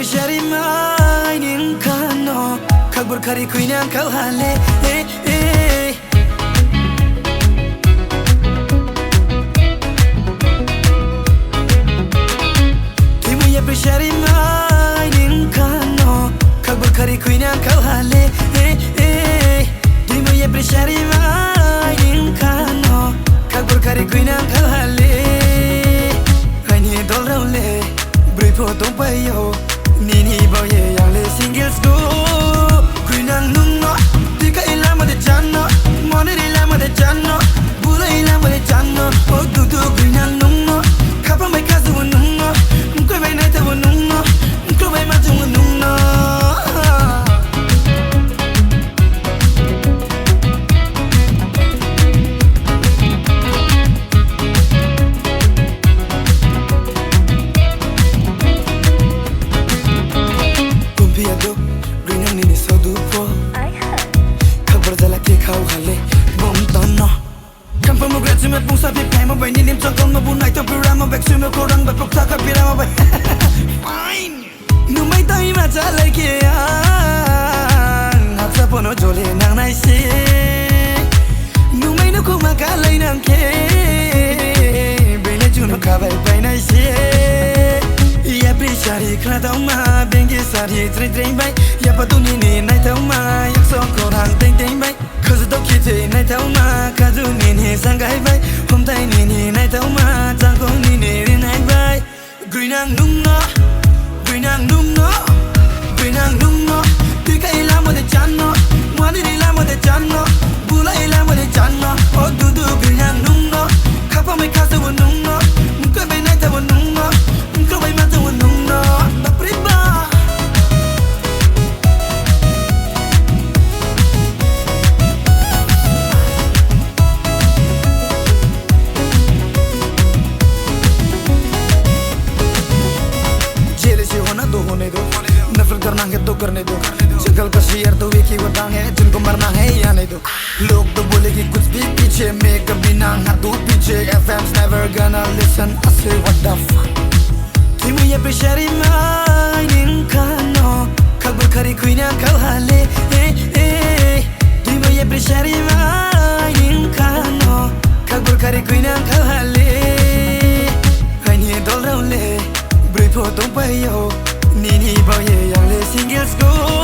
pressure mai ning kano kabur khari kuinang kal hale timu ya pressure mai ning kano kabur khari kuinang kal hale timu ya pressure mai ning kano kabur khari kuinang kal hale hani dol raule briefo tong payo nini boye yang le singles go kuinang nungo tika ilama de janno mone ilama de janno bula ilama de janno o du du kuinang nungo kapa mai kazu nungo mko mai naita nungo mko mai maju nungo me pungsa pi pai ma bai ni lim chang kong ma bu nai to pi ram ma bek su me ko rang ba pok ta ka pi ram ma bai fine nu mai tai ma cha lai ke ya na sa po no jole nang nai se nu mai no ko ma ka lai nang ke bai le chu no ka bai bai nai se ya pri shari kra ta ma beng ge sari tre tre bai ya pa tu ni ni nai ta ma yak so ko rang teng teng bai cause do ki te nai ta ma ka du ni ni sang gai bai hôm tay ni ni nai ta ma chang ko ni ni nai bai green ang nung no green ang nung no green ang nung no ti ka ila mo de chan no mo ni ila mo de chan no bula ila mo de chan no o du du green ang nung no ka pa mai ka sa wo nung no ko bai nai ta wo nung no ko bai ma ta wo nung no ta pri ba नफरत करना है तो करने दो जंगल का शेर तो एक ही वतन है जिनको मरना है या नहीं दो लोग तो बोलेंगे कुछ भी पीछे मैं कभी ना हाथों पीछे FM's never gonna listen I say what the fuck timu ya pressure mai ning kano kabur khari kuina kal hale timu ya pressure mai ning kano kabur khari kuina kal hale hani dol raule briefo tong payo nini boye yang le singles go